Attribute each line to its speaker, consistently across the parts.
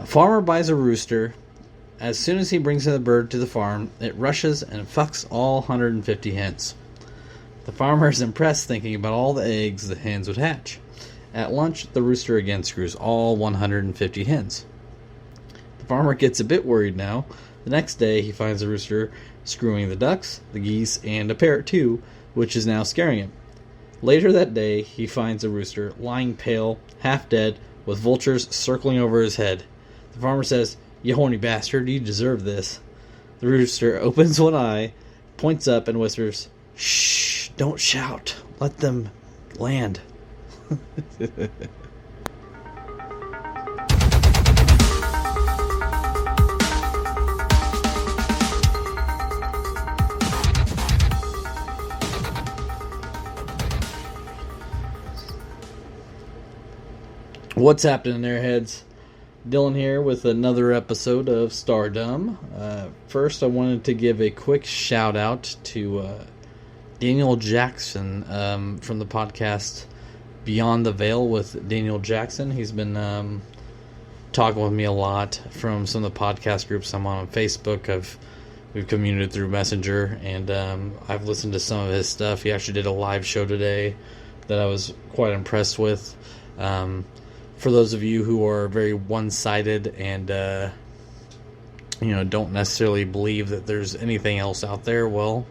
Speaker 1: Farmer buys a rooster. As soon as he brings the bird to the farm, it rushes and fucks all 150 hens. The farmer is impressed, thinking about all the eggs the hens would hatch. At lunch, the rooster again screws all 150 hens. The farmer gets a bit worried now. The next day, he finds the rooster screwing the ducks, the geese, and a parrot too, which is now scaring him. Later that day, he finds the rooster lying pale, half dead, with vultures circling over his head. The farmer says, "You horny bastard, you deserve this." The rooster opens one eye, points up, and whispers, "Shh, don't shout. Let them land." What's happening there, heads? Dylan here with another episode of Stardom. First, I wanted to give a quick shout out to Daniel Jackson from the podcast Beyond the Veil with Daniel Jackson. He's been talking with me a lot from some of the podcast groups I'm on Facebook. We've communicated through Messenger, and I've listened to some of his stuff. He actually did a live show today that I was quite impressed with. For those of you who are very one-sided and don't necessarily believe that there's anything else out there, well,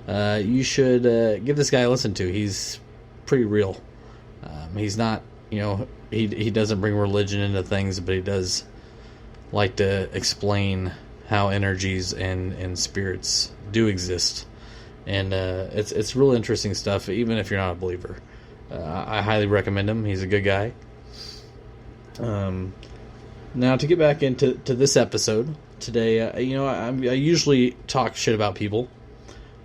Speaker 1: you should give this guy a listen to. He's pretty real. He's not, he doesn't bring religion into things, but he does like to explain how energies and spirits do exist. And it's really interesting stuff, even if you're not a believer. I highly recommend him. He's a good guy. Now to get back into this episode today, I usually talk shit about people,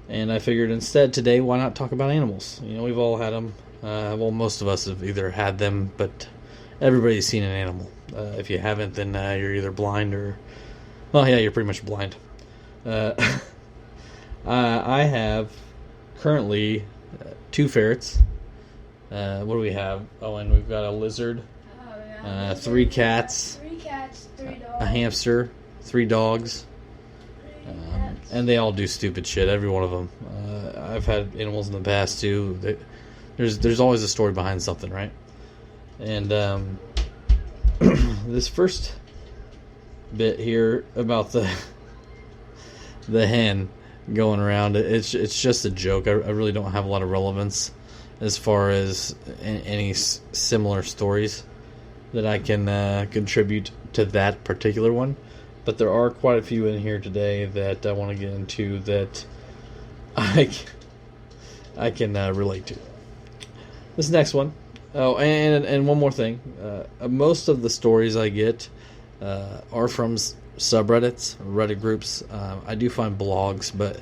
Speaker 1: and I figured instead today, why not talk about animals? We've all had them. Well, most of us have either had them, but everybody's seen an animal. If you haven't, then you're either blind or, well, yeah, you're pretty much blind. I have currently 2 ferrets. What do we have? Oh, and we've got a lizard. 3 cats,
Speaker 2: 3 dogs,
Speaker 1: a hamster, 3 dogs, and they all do stupid shit. Every one of them. I've had animals in the past too. There's always a story behind something, right? And this first bit here about the hen going around, it's just a joke. I really don't have a lot of relevance as far as any similar stories that I can contribute to that particular one, but there are quite a few in here today that I want to get into that I can relate to. This next one, and one more thing, most of the stories I get are from subreddits, Reddit groups. I do find blogs, but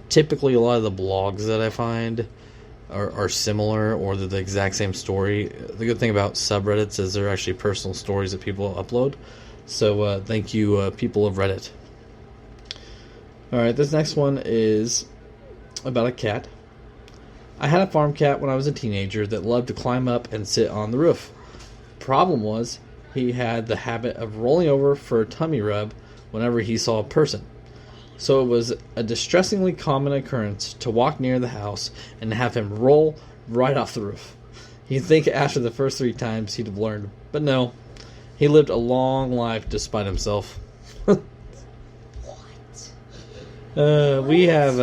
Speaker 1: typically a lot of the blogs that I find are similar, or they're the exact same story. The good thing about subreddits is they're actually personal stories that people upload. So thank you, people of Reddit. Alright, this next one is about a cat. I had a farm cat when I was a teenager that loved to climb up and sit on the roof. Problem was, he had the habit of rolling over for a tummy rub whenever he saw a person. So it was a distressingly common occurrence to walk near the house and have him roll right off the roof. You'd think after the first 3 times he'd have learned, but no. He lived a long life despite himself.
Speaker 2: What?
Speaker 1: We have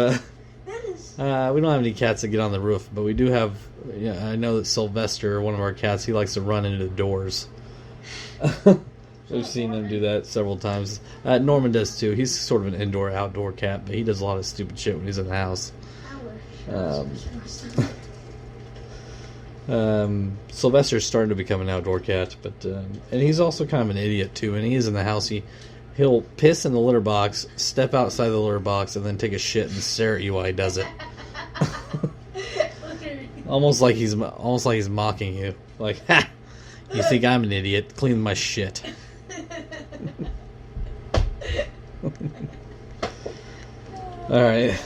Speaker 1: we don't have any cats that get on the roof, but we do have. Yeah, I know that Sylvester, one of our cats, he likes to run into the doors. We've seen him do that several times. Norman does too. He's sort of an indoor-outdoor cat, but he does a lot of stupid shit when he's in the house. Sylvester's starting to become an outdoor cat, but and he's also kind of an idiot too. And he is in the house. He'll piss in the litter box, step outside the litter box, and then take a shit and stare at you while he does it. almost like he's mocking you. Like, ha! You think I'm an idiot? Clean my shit. Alright.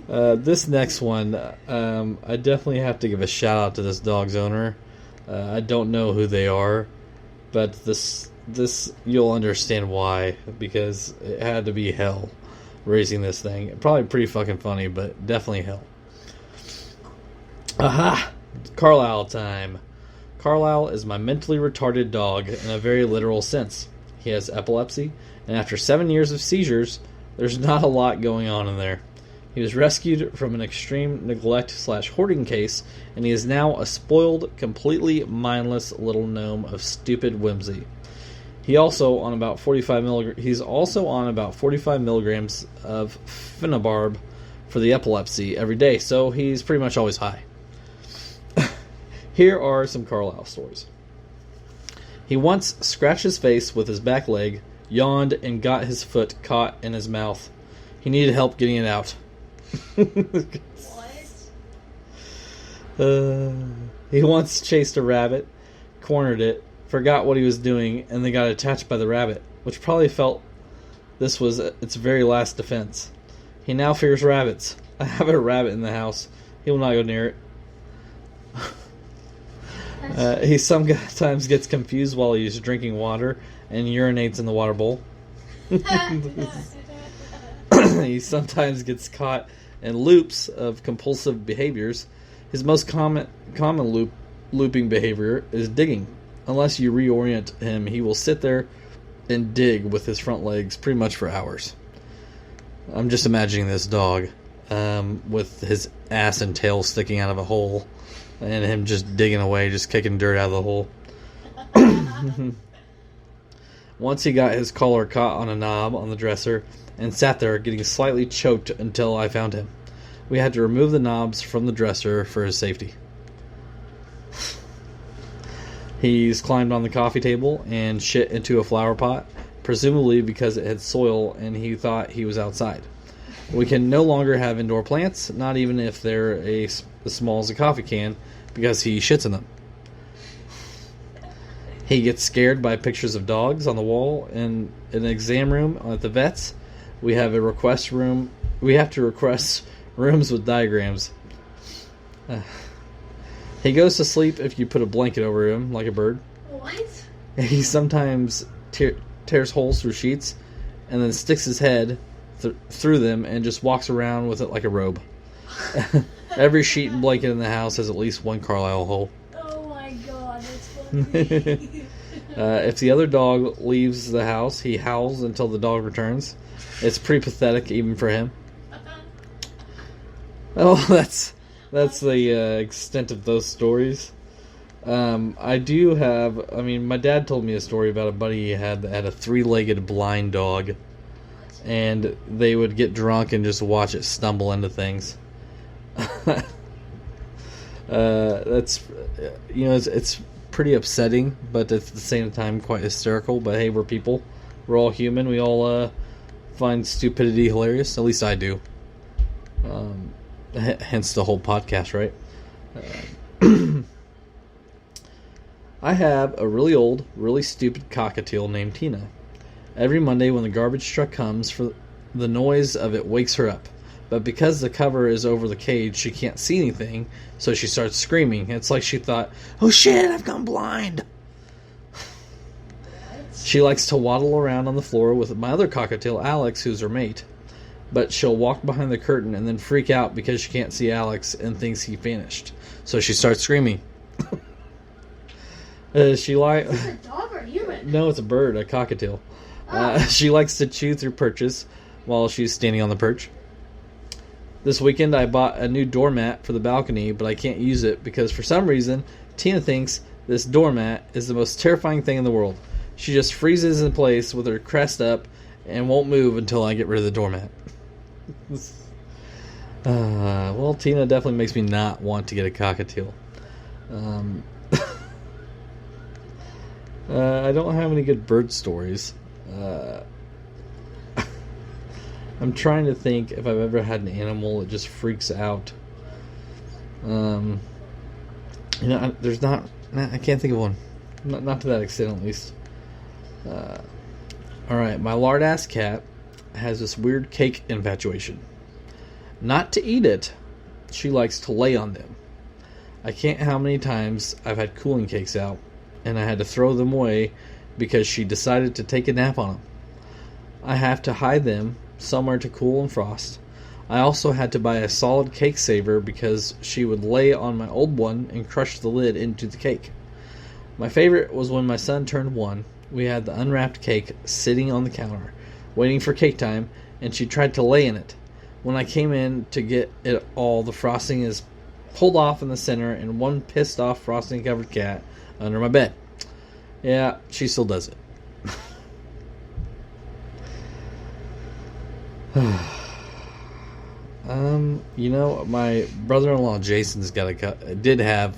Speaker 1: This next one, I definitely have to give a shout out to this dog's owner. I don't know who they are, But this you'll understand why, because it had to be hell raising this thing. Probably pretty fucking funny, but definitely hell. Aha! Carlisle time. Carlisle is my mentally retarded dog in a very literal sense. He has epilepsy, and after 7 years of seizures, there's not a lot going on in there. He was rescued from an extreme neglect/hoarding case, and he is now a spoiled, completely mindless little gnome of stupid whimsy. He's also on about 45 milligrams of phenobarb for the epilepsy every day, so he's pretty much always high. Here are some Carlisle stories. He once scratched his face with his back leg, yawned, and got his foot caught in his mouth. He needed help getting it out. He once chased a rabbit, cornered it, forgot what he was doing, and then got attacked by the rabbit, which probably felt this was its very last defense. He now fears rabbits. I have a rabbit in the house. He will not go near it. He sometimes gets confused while he's drinking water and urinates in the water bowl. He sometimes gets caught in loops of compulsive behaviors. His most common looping behavior is digging. Unless you reorient him, he will sit there and dig with his front legs pretty much for hours. I'm just imagining this dog with his ass and tail sticking out of a hole and him just digging away, just kicking dirt out of the hole. Once he got his collar caught on a knob on the dresser and sat there getting slightly choked until I found him. We had to remove the knobs from the dresser for his safety. He's climbed on the coffee table and shit into a flower pot, presumably because it had soil and he thought he was outside. We can no longer have indoor plants, not even if they're as small as a coffee can, because he shits in them. He gets scared by pictures of dogs on the wall in an exam room at the vet's. We have to request rooms with diagrams. He goes to sleep if you put a blanket over him, like a bird.
Speaker 2: What?
Speaker 1: He sometimes tears holes through sheets and then sticks his head through them and just walks around with it like a robe. Every sheet and blanket in the house has at least one Carlisle hole.
Speaker 2: Oh my god, that's funny.
Speaker 1: If the other dog leaves the house, he howls until the dog returns. It's pretty pathetic even for him. Oh, that's the extent of those stories. My dad told me a story about a buddy he had that had a 3-legged blind dog, and they would get drunk and just watch it stumble into things. It's pretty upsetting, but at the same time quite hysterical. But hey, we're people. We're all human. We all find stupidity hilarious. At least I do. Hence the whole podcast, right? I have a really old, really stupid cockatiel named Tina. Every Monday when the garbage truck comes, for the noise of it wakes her up. But because the cover is over the cage, she can't see anything, so she starts screaming. It's like she thought, "Oh shit, I've gone blind." She likes to waddle around on the floor with my other cockatiel, Alex, who's her mate. But she'll walk behind the curtain and then freak out because she can't see Alex and thinks he vanished. So she starts screaming.
Speaker 2: Is this a dog or human?
Speaker 1: No, it's a bird, a cockatiel. She likes to chew through perches while she's standing on the perch. This weekend I bought a new doormat for the balcony, but I can't use it because for some reason Tina thinks this doormat is the most terrifying thing in the world. She just freezes in place with her crest up and won't move until I get rid of the doormat. Well, Tina definitely makes me not want to get a cockatiel. I don't have any good bird stories. I'm trying to think if I've ever had an animal that just freaks out. There's not. I can't think of one. Not to that extent, at least. Alright, my lard-ass cat has this weird cake infatuation. Not to eat it, she likes to lay on them. I can't how many times I've had cooling cakes out, and I had to throw them away because she decided to take a nap on them. I have to hide them somewhere to cool and frost. I also had to buy a solid cake saver because she would lay on my old one and crush the lid into the cake. My favorite was when my son turned 1. We had the unwrapped cake sitting on the counter, waiting for cake time, and she tried to lay in it. When I came in to get it all, the frosting is pulled off in the center and one pissed off frosting covered cat under my bed. Yeah, she still does it. My brother-in-law Jason's did have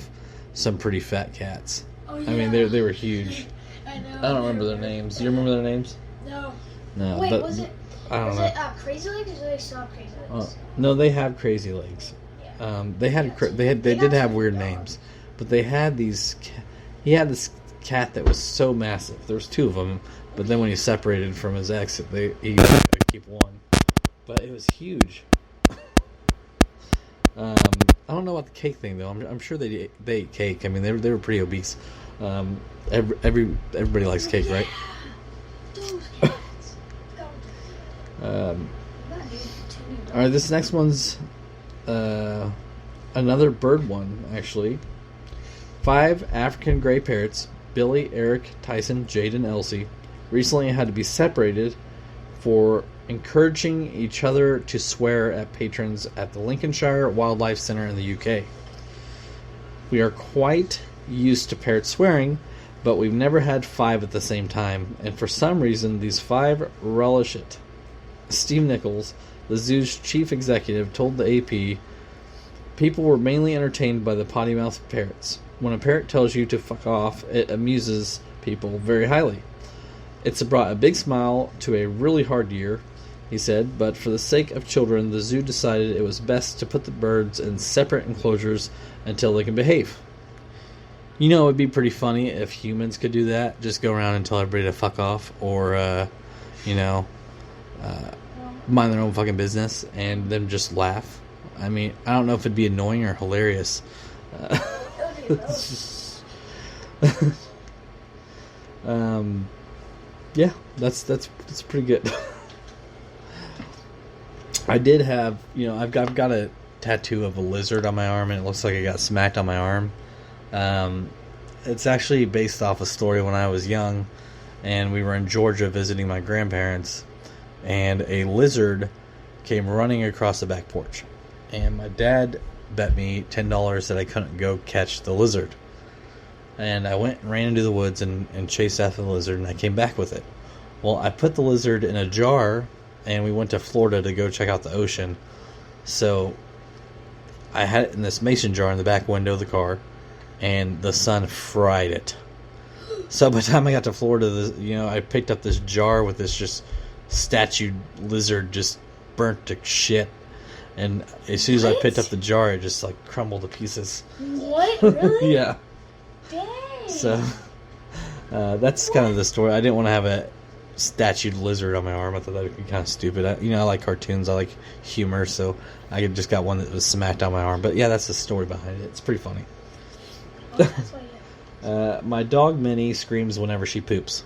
Speaker 1: some pretty fat cats.
Speaker 2: Oh, yeah.
Speaker 1: I mean, they were huge.
Speaker 2: I know.
Speaker 1: I don't remember their names. Do you remember their names?
Speaker 2: No.
Speaker 1: No.
Speaker 2: Wait,
Speaker 1: but
Speaker 2: was it?
Speaker 1: I don't
Speaker 2: was
Speaker 1: know.
Speaker 2: it Crazy Legs, or did they still have Crazy Legs?
Speaker 1: No, they have crazy legs.
Speaker 2: Yeah.
Speaker 1: They did have weird names, but they had these. He had this cat that was so massive. There was 2 of them, but then when he separated from his ex, he got to keep one. But it was huge. I don't know about the cake thing though. I'm sure they ate cake. I mean, they were pretty obese. Everybody likes cake, right?
Speaker 2: Those cats.
Speaker 1: All right, this next one's another bird one, actually. 5 African gray parrots, Billy, Eric, Tyson, Jade, and Elsie, recently had to be separated for encouraging each other to swear at patrons at the Lincolnshire Wildlife Centre in the UK. We are quite used to parrots swearing, but we've never had 5 at the same time, and for some reason these 5 relish it. Steve Nichols, the zoo's chief executive, told the AP, people were mainly entertained by the potty-mouthed parrots. When a parrot tells you to fuck off, it amuses people very highly. It's brought a big smile to a really hard year, he said, but for the sake of children, the zoo decided it was best to put the birds in separate enclosures until they can behave. You know, it would be pretty funny if humans could do that, just go around and tell everybody to fuck off, or, mind their own fucking business, and them just laugh. I mean, I don't know if it'd be annoying or hilarious. Yeah, that's pretty good. I did have, I've got a tattoo of a lizard on my arm, and it looks like I got smacked on my arm. It's actually based off a story when I was young, and we were in Georgia visiting my grandparents, and a lizard came running across the back porch, and my dad bet me $10 that I couldn't go catch the lizard. And I went and ran into the woods and chased after the lizard, and I came back with it. Well, I put the lizard in a jar, and we went to Florida to go check out the ocean. So I had it in this mason jar in the back window of the car, and the sun fried it. So by the time I got to Florida, I picked up this jar with this just statue lizard just burnt to shit. And as soon as I picked up the jar, it just crumbled to pieces.
Speaker 2: What? Really?
Speaker 1: Yeah.
Speaker 2: Dang.
Speaker 1: So that's kind of the story. I didn't want to have a statued lizard on my arm. I thought that would be kind of stupid. I like cartoons. I like humor, so I just got one that was smacked on my arm. But yeah, that's the story behind it. It's pretty funny.
Speaker 2: Oh, that's why
Speaker 1: My dog Minnie screams whenever she poops.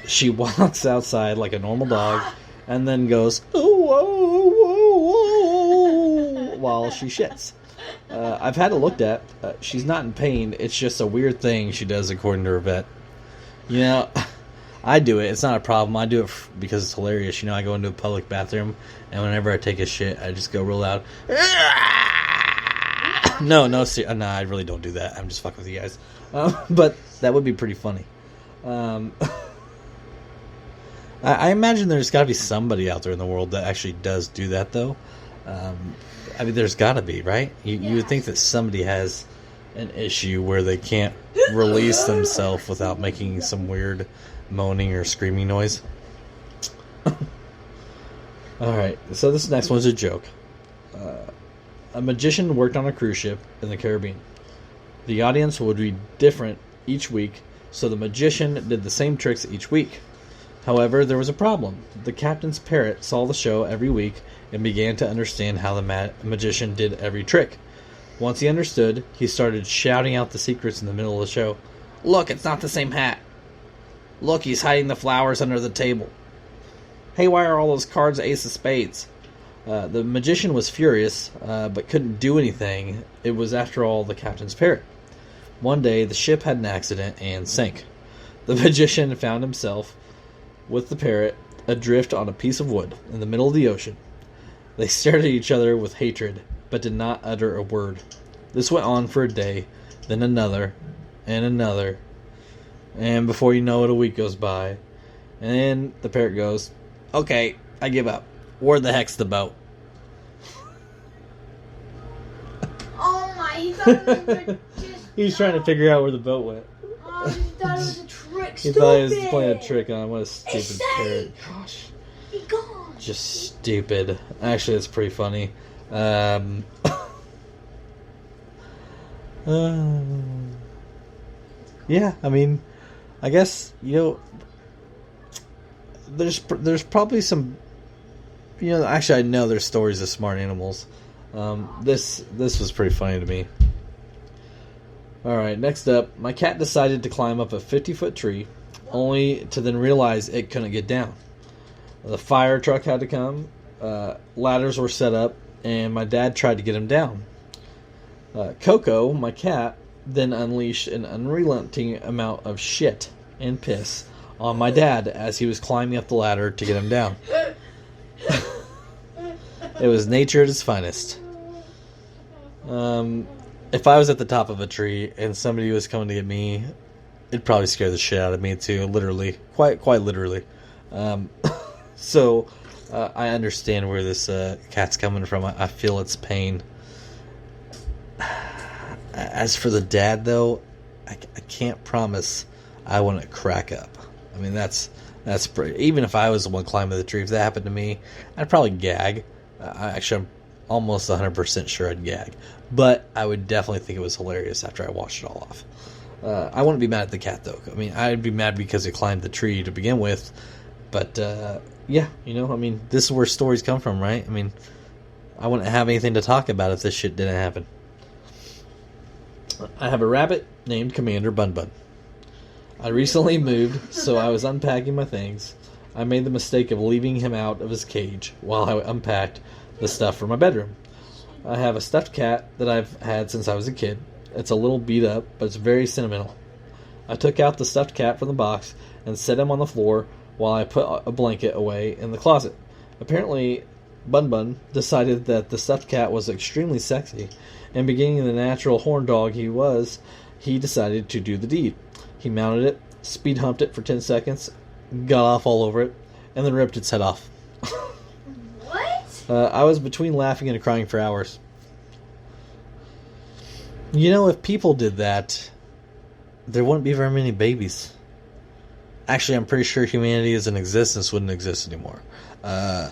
Speaker 1: She walks outside like a normal dog, and then goes "ooh, oh, oh, oh," while she shits. I've had it looked at. She's not in pain. It's just a weird thing she does, according to her vet. I do it. It's not a problem. I do it because it's hilarious. I go into a public bathroom, and whenever I take a shit, I just go real loud. No, I really don't do that. I'm just fucking with you guys. But that would be pretty funny. I imagine there's got to be somebody out there in the world that actually does do that, though. I mean, there's got to be, right? You would think that somebody has an issue where they can't release themselves without making some weird moaning or screaming noise. Alright, so this next one's a joke. A magician worked on a cruise ship in the Caribbean. The audience would be different each week, so the magician did the same tricks each week. However, there was a problem. The captain's parrot saw the show every week and began to understand how the magician did every trick. Once he understood, he started shouting out the secrets in the middle of the show. Look, it's not the same hat. Look, he's hiding the flowers under the table. Hey, why are all those cards ace of spades? The magician was furious, but couldn't do anything. It was, after all, the captain's parrot. One day, the ship had an accident and sank. The magician found himself with the parrot adrift on a piece of wood in the middle of the ocean. They stared at each other with hatred, but did not utter a word. This went on for a day, then another, and another, and before you know it, a week goes by, and then the parrot goes, "Okay, I give up. Where the heck's the boat?"
Speaker 2: Oh my, he thought it was just...
Speaker 1: He's trying to figure out where the boat went.
Speaker 2: Oh, he thought it was a trick.
Speaker 1: He thought he was playing a trick on him. What a stupid parrot. Gosh.
Speaker 2: He gone.
Speaker 1: Just stupid. Actually, it's pretty funny. Yeah, I mean, I guess, there's probably some, actually I know there's stories of smart animals. This was pretty funny to me. Alright, next up, my cat decided to climb up a 50-foot tree, only to then realize it couldn't get down. The fire truck had to come, ladders were set up, and my dad tried to get him down. Coco, my cat, then unleashed an unrelenting amount of shit and piss on my dad as he was climbing up the ladder to get him down. It was nature at its finest. If I was at the top of a tree and somebody was coming to get me, it'd probably scare the shit out of me too, literally. Quite literally. So, I understand where this cat's coming from. I feel its pain. As for the dad, though, I can't promise I wouldn't crack up. I mean, that's pretty... Even if I was the one climbing the tree, if that happened to me, I'd probably gag. I'm almost 100% sure I'd gag. But I would definitely think it was hilarious after I watched it all off. I wouldn't be mad at the cat, though. I mean, I'd be mad because it climbed the tree to begin with. But, yeah, this is where stories come from, right? I mean, I wouldn't have anything to talk about if this shit didn't happen. I have a rabbit named Commander Bun Bun. I recently moved, so I was unpacking my things. I made the mistake of leaving him out of his cage while I unpacked the stuff for my bedroom. I have a stuffed cat that I've had since I was a kid. It's a little beat up, but it's very sentimental. I took out the stuffed cat from the box and set him on the floor while I put a blanket away in the closet. Apparently, Bun Bun decided that the stuffed cat was extremely sexy, and beginning the natural horn dog he decided to do the deed. He mounted it, speed humped it for 10 seconds, got off all over it, and then ripped its head off.
Speaker 2: What?
Speaker 1: I was between laughing and crying for hours. If people did that, there wouldn't be very many babies. Actually, I'm pretty sure humanity as an existence wouldn't exist anymore. I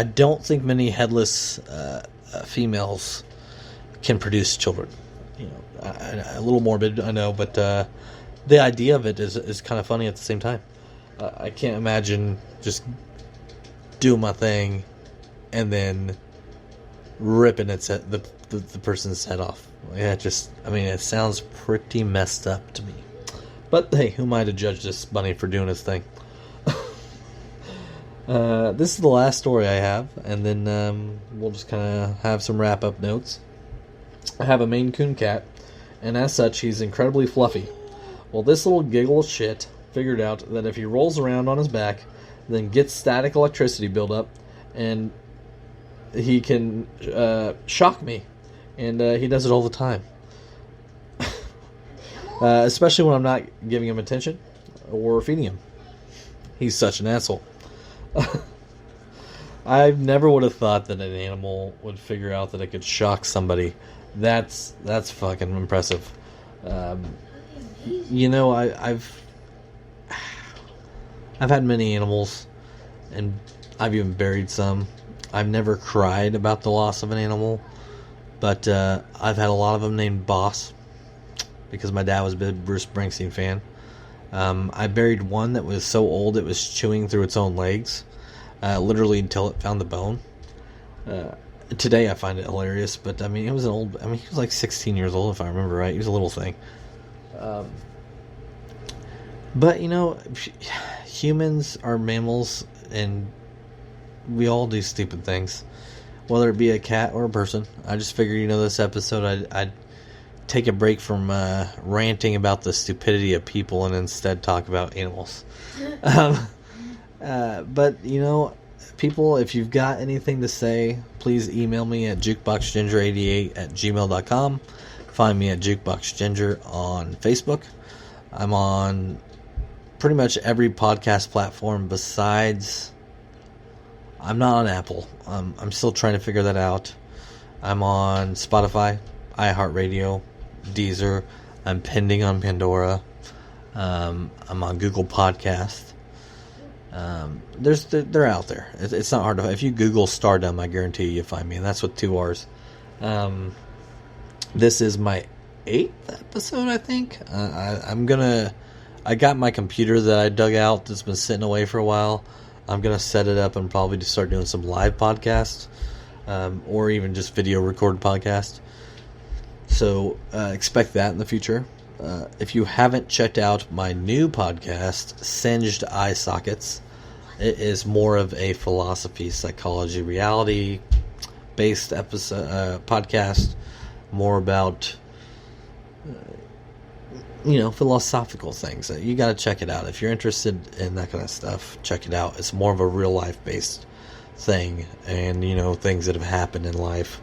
Speaker 1: don't think many headless females can produce children. A little morbid, I know, but the idea of it is kind of funny at the same time. I can't imagine just doing my thing and then ripping the person's head off. Yeah, it sounds pretty messed up to me. But hey, who am I to judge this bunny for doing his thing? This is the last story I have, and then we'll just kind of have some wrap-up notes. I have a Maine coon cat, and as such, he's incredibly fluffy. Well, this little giggle of shit figured out that if he rolls around on his back, then gets static electricity buildup, and he can shock me, and he does it all the time. Especially when I'm not giving him attention or feeding him. He's such an asshole. I never would have thought that an animal would figure out that it could shock somebody. That's fucking impressive. I've had many animals, and I've even buried some. I've never cried about the loss of an animal, but I've had a lot of them named Boss, because my dad was a big Bruce Springsteen fan. I buried one that was so old it was chewing through its own legs, literally until it found the bone. Today I find it hilarious, but I mean, he was like 16 years old if I remember right. He was a little thing. But humans are mammals, and we all do stupid things, whether it be a cat or a person. I just figured, this episode I'd take a break from ranting about the stupidity of people and instead talk about animals. But people, if you've got anything to say, please email me at jukeboxginger88@gmail.com. Find me at jukeboxginger on Facebook. I'm on pretty much every podcast platform besides... I'm not on Apple. I'm still trying to figure that out. I'm on Spotify, iHeartRadio, Deezer. I'm pending on Pandora. I'm on Google Podcast. They're out there. It's not hard to... If you Google Stardom, I guarantee you find me, and that's with 2 R's. This is my 8th episode, I think. I got my computer that I dug out that's been sitting away for a while. I'm going to set it up and probably just start doing some live podcasts, or even just video recorded podcasts. So expect that in the future. If you haven't checked out my new podcast, Singed Eye Sockets, it is more of a philosophy, psychology, reality-based podcast, more about philosophical things. You got to check it out. If you're interested in that kind of stuff, check it out. It's more of a real life based thing, and things that have happened in life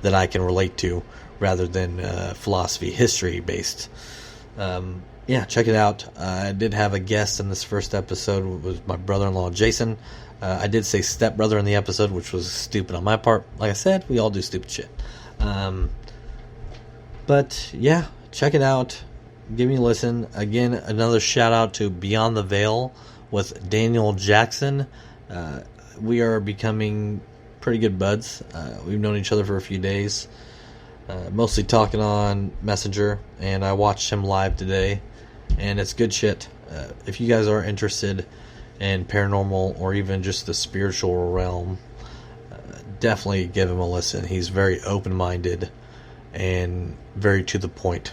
Speaker 1: that I can relate to rather than philosophy, history based. Check it out. I did have a guest in this first episode. It was my brother-in-law, Jason. I did say stepbrother in the episode, which was stupid on my part. Like I said, we all do stupid shit. But yeah, check it out. Give me a listen. Again, another shout out to Beyond the Veil with Daniel Jackson. We are becoming pretty good buds. We've known each other for a few days. Mostly talking on Messenger, and I watched him live today, and it's good shit. If you guys are interested in paranormal or even just the spiritual realm, definitely give him a listen. He's very open-minded and very to the point.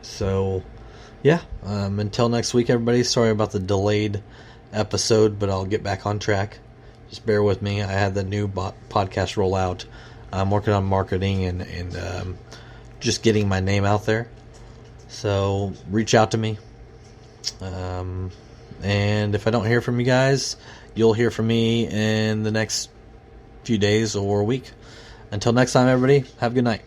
Speaker 1: So, yeah, until next week, everybody. Sorry about the delayed episode, but I'll get back on track. Just bear with me. I had the new podcast roll out. I'm working on marketing and just getting my name out there. So, reach out to me. And if I don't hear from you guys, you'll hear from me in the next few days or a week. Until next time, everybody, have a good night.